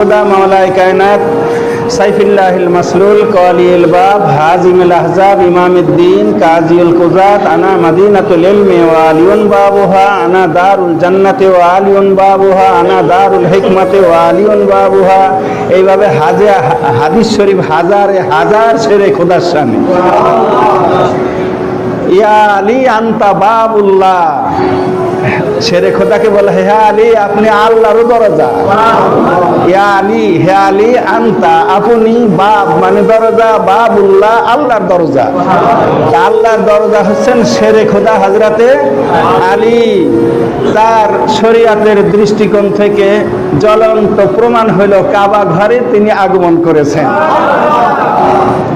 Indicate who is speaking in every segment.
Speaker 1: মাওলায়ে কায়নাত সাইফুল্লাহিল মাসলুল কালিল বাব হাজিমুল আহজাব ইমামউদ্দিন কাজিউল কুজাত আনা মদিনাতুল ইলমি ওয়া আলিউন বাবুহা আনা দারুল জান্নাতি ওয়া আলিউন বাবুহা আনা দারুল হিকমাতি ওয়া আলিউন বাবুহা। এইভাবে হাদিস শরীফ হাজারে হাজার ছেড়ে খোদার শানে ইয়া আলী আনতা বাবুল্লাহ, শেরে খোদাকে বলে হে আলী আপনি আল্লাহর দরজা। ইয়া আলী, হে আলী আনতা আপনি, বাব মানে দরজা, বাবুল্লাহ আল্লাহর দরজা। আল্লাহর দরজা হচ্ছেন শেরে খোদা হযরতে আলী। তার শরীয়তের দৃষ্টিকোণ থেকে জ্বলন্ত প্রমাণ হলো কাবা ঘরে তিনি আগমন করেছেন।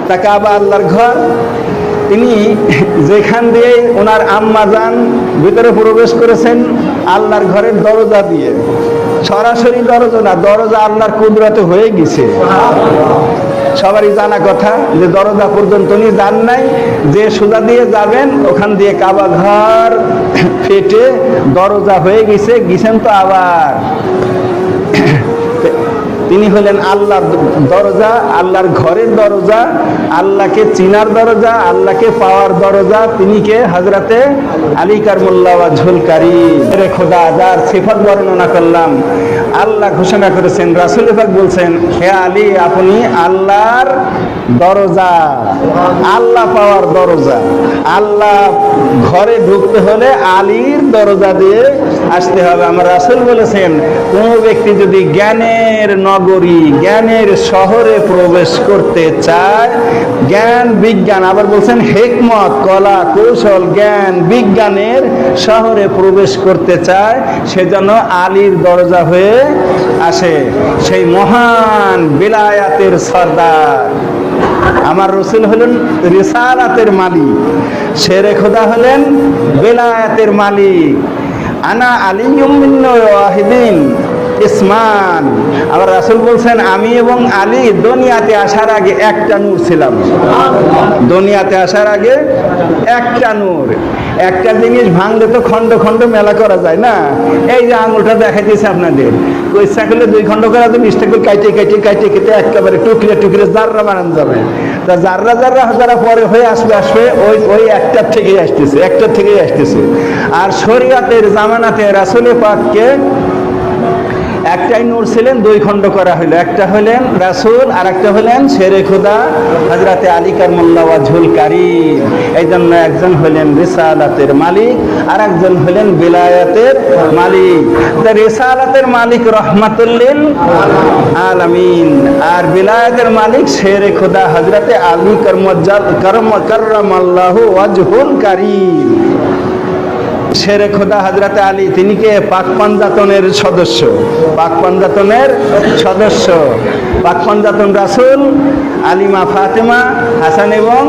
Speaker 1: তা কাবা আল্লাহর ঘর, তিনি যেখান দিয়ে ওনার আম্মা যান ভিতরে প্রবেশ করেছেন আল্লাহর ঘরের দরজা দিয়ে, সরাসরি দরজা না, দরজা আল্লাহর কুদরতে হয়ে গেছে। সবারই জানা কথা যে দরজা পর্যন্ত উনি যান নাই, যে সোজা দিয়ে যাবেন ওখান দিয়ে কাবা ঘর ফেটে দরজা হয়ে গেছেন তো আবার। তিনি হলেন আল্লাহর দরজা, আল্লাহর ঘরের দরজা, আল্লাহকে চিনার দরজা, আল্লাহকে পাওয়ার দরজা। তিনি কে? হযরতে আলী কারমুল্লাহ ওয়াজহুল কারীম। খোদা যার সিফাত বর্ণনা করলাম, আল্লাহ ঘোষণা করেছেন, রাসূল পাক বলছেন হে আলী আপনি আল্লাহর দরজা, আল্লাহ পাওয়ার দরজা। আল্লাহ ঘরে ঢুকতে হলে আলীর দরজা দিয়ে আসতে হবে। আমার রাসূল বলেছেন কোন ব্যক্তি যদি জ্ঞানের নগরী, জ্ঞানের শহরে প্রবেশ করতে চায়, জ্ঞান বিজ্ঞান, আবার বলছেন হিকমত, কলা কৌশল, জ্ঞান বিজ্ঞানের শহরে প্রবেশ করতে চায়, সেজন্য আলীর দরজা হয়ে আসে। সেই মহান বিলায়াতের সর্দার আমার রাসূল হলেন রিসালাতের মালিক, শেরে খোদা হলেন বিলায়াতের মালিক। আনা আলিয়্যুম মিন ওয়াহিদিন ইসমান। আবার রাসূল বলছেন আমি এবং আলী দুনিয়াতে আসার আগে একটা নূর ছিলাম। দুনিয়াতে আসার আগে একটা নূর। একটা জিনিস ভাঙলে তো খন্ড খন্ড মেলা করা যায় না। এই যে আঙুলটা দেখাইতেছে আপনাদের, ইচ্ছা করলে 2 খন্ড করা তো 20টা করে কাইটে কেটে একেবারে টুকরে টুকরে জাররা বানানো যাবে। তা জাররা যারা পরে হয়ে আসবে ওই একটার থেকেই আসতেছে। আর শরীয়তের জামানাতে রাসূল পাককে একটাই নূর ছিলেন, 2 খণ্ড করা হইল। একটা হলেন রাসূল আর একটা হলেন শেরে খোদা হযরতে আলী কারমুল্লাহ ওয়াজহুল কারীম। এই জন্য একজন হলেন রিসালাতের মালিক আর একজন হলেন বিলায়াতের মালিক। রিসালাতের মালিক রহমাতুল লিল আলামিন আর বিলায়াতের মালিক শেরে খোদা হযরতে আলী কাররামাল্লাহু ওয়াজহুল কারীম। শেরে খোদা হযরতে আলী তিনি কে? পাক পাঞ্জাতনের সদস্য, পাক পাঞ্জাতন রাসূল, আলিমা ফাতেমা, হাসান এবং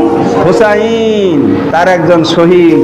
Speaker 1: হুসাইন তার একজন শহীদ।